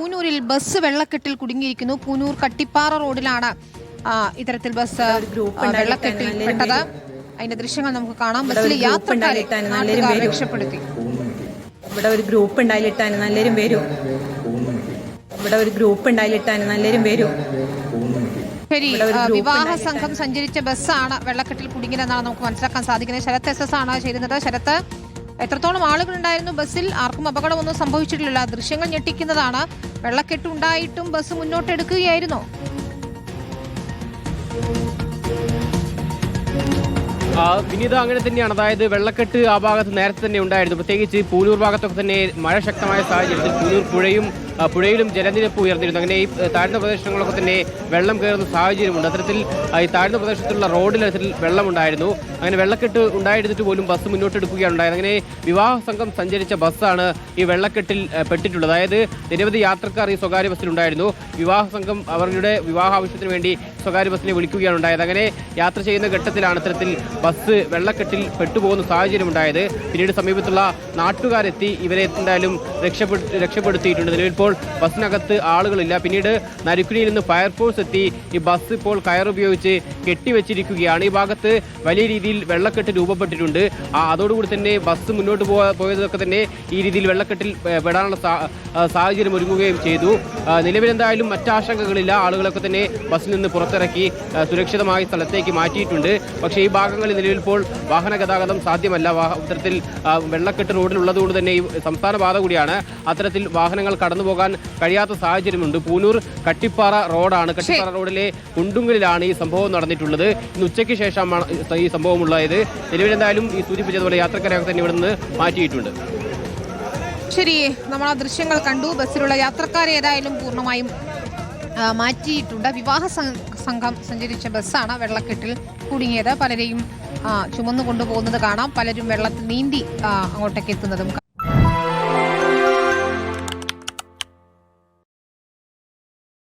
പൂനൂരിൽ bus വെള്ളക്കെട്ടിൽ കുടുങ്ങിയിരിക്കുന്നു. പൂനൂർ കട്ടിപ്പാറ റോഡിലാണ് ഇത്തരത്തിൽ ബസ് വെള്ളക്കെട്ടിൽ പെട്ടത്. അതിന്റെ ദൃശ്യങ്ങൾ നമുക്ക് കാണാം. ബസ്സിലെ യാത്രക്കാരെ രക്ഷപ്പെടുത്തി. ഇവിടെ ഒരു ഗ്രൂപ്പ് ഉണ്ടായിട്ടാൻ നല്ലൊരും വരും. ശരി, വിവാഹ സംഘം സഞ്ചരിച്ച ബസ്സാണ് വെള്ളക്കെട്ടിൽ കുടുങ്ങിയതെന്നാണ് നമുക്ക് മനസ്സിലാക്കാൻ സാധിക്കുന്നത്. ശരത് SS ആണ് ചേരുന്നത്. ശരത്ത്, എത്രത്തോളം ആളുകൾ ഉണ്ടായിരുന്നു ബസ്സിൽ? ആർക്കും അപകടമൊന്നും സംഭവിച്ചിട്ടില്ല. ദൃശ്യങ്ങൾ ഞെട്ടിക്കുന്നതാണ്. വെള്ളക്കെട്ടുണ്ടായിട്ടും ബസ് മുന്നോട്ടെടുക്കുകയായിരുന്നോ? വിനീത, അങ്ങനെ തന്നെയാണ്. അതായത് വെള്ളക്കെട്ട് ആ ഭാഗത്ത് നേരത്തെ തന്നെ ഉണ്ടായിരുന്നു. പ്രത്യേകിച്ച് പൂനൂർ ഭാഗത്തൊക്കെ തന്നെ മഴ ശക്തമായ സാഹചര്യത്തിൽ പൂനൂർ പുഴയിലും ജലനിരപ്പ് ഉയർന്നിരുന്നു. അങ്ങനെ ഈ താഴ്ന്ന പ്രദേശങ്ങളൊക്കെ തന്നെ വെള്ളം കയറുന്ന സാഹചര്യമുണ്ട്. അത്തരത്തിൽ ഈ താഴ്ന്ന പ്രദേശത്തുള്ള റോഡിൽ വെള്ളമുണ്ടായിരുന്നു. അങ്ങനെ വെള്ളക്കെട്ട് ഉണ്ടായിരുന്നിട്ട് പോലും ബസ് മുന്നോട്ടെടുക്കുകയാണ് ഉണ്ടായത്. അങ്ങനെ വിവാഹ സംഘം സഞ്ചരിച്ച ബസ്സാണ് ഈ വെള്ളക്കെട്ടിൽ പെട്ടിട്ടുള്ളത്. അതായത് നിരവധി യാത്രക്കാർ ഈ സ്വകാര്യ ബസ്സിലുണ്ടായിരുന്നു. വിവാഹ സംഘം അവരുടെ വിവാഹ ആവശ്യത്തിന് വേണ്ടി സ്വകാര്യ ബസ്സിനെ വിളിക്കുകയാണ് ഉണ്ടായത്. അങ്ങനെ യാത്ര ചെയ്യുന്ന ഘട്ടത്തിലാണ് ഇത്തരത്തിൽ ബസ് വെള്ളക്കെട്ടിൽ പെട്ടുപോകുന്ന സാഹചര്യം ഉണ്ടായത്. പിന്നീട് സമീപത്തുള്ള നാട്ടുകാരെത്തി ഇവരെ എന്തായാലും രക്ഷപ്പെടുത്തിയിട്ടുണ്ട്. നിലവിൽ ഇപ്പോൾ ബസ്സിനകത്ത് ആളുകളില്ല. പിന്നീട് നരുക്കുനിയിൽ നിന്ന് ഫയർഫോഴ്സ് എത്തി ഈ ബസ് ഇപ്പോൾ കയറുപയോഗിച്ച് കെട്ടിവെച്ചിരിക്കുകയാണ്. ഈ ഭാഗത്ത് വലിയ രീതിയിൽ വെള്ളക്കെട്ട് രൂപപ്പെട്ടിട്ടുണ്ട്. അതോടുകൂടി തന്നെ ബസ് മുന്നോട്ട് പോയതൊക്കെ തന്നെ ഈ രീതിയിൽ വെള്ളക്കെട്ടിൽ പെടാനുള്ള സാഹചര്യം ഒരുങ്ങുകയും ചെയ്തു. നിലവിലെന്തായാലും മറ്റാശങ്കകളില്ല. ആളുകളൊക്കെ തന്നെ ബസ്സിൽ നിന്ന് പുറത്തിറക്കി സുരക്ഷിതമായ സ്ഥലത്തേക്ക് മാറ്റിയിട്ടുണ്ട്. പക്ഷേ ഈ ഭാഗങ്ങളിൽ നിലവിൽ ഇപ്പോൾ വാഹന ഗതാഗതം സാധ്യമല്ല. ഇത്തരത്തിൽ വെള്ളക്കെട്ട് റോഡിലുള്ളതുകൊണ്ട് തന്നെ ഈ സംസ്ഥാന പാത കൂടിയാണ്. അത്തരത്തിൽ വാഹനങ്ങൾ കടന്നുപോകാൻ കഴിയാത്ത സാഹചര്യമുണ്ട്. പൂനൂർ കട്ടിപ്പാറ റോഡാണ്. കട്ടിപ്പാറ റോഡിലെ കുണ്ടുങ്കലിലാണ് ഈ സംഭവം നടന്നിട്ടുള്ളത്. ഇന്ന് ഉച്ചയ്ക്ക് ശേഷമാണ് ഈ സംഭവം ഉള്ളത്. നിലവിലെന്തായാലും ഈ സൂചിപ്പിച്ചതുപോലെ യാത്രക്കാരെയൊക്കെ തന്നെ ഇവിടെ നിന്ന് മാറ്റിയിട്ടുണ്ട്. ശരി, നമ്മൾ ആ ദൃശ്യങ്ങൾ കണ്ടു. ബസ്സിലുള്ള യാത്രക്കാരെ ഏതായാലും പൂർണ്ണമായും മാറ്റിയിട്ടുണ്ട്. വിവാഹ സംഘം സഞ്ചരിച്ച ബസ്സാണ് വെള്ളക്കെട്ടിൽ കുടുങ്ങിയത്. പലരെയും ചുമന്നു കൊണ്ടുപോകുന്നത് കാണാം. പലരും വെള്ളത്തിൽ നീന്തി അങ്ങോട്ടേക്ക് എത്തുന്നതും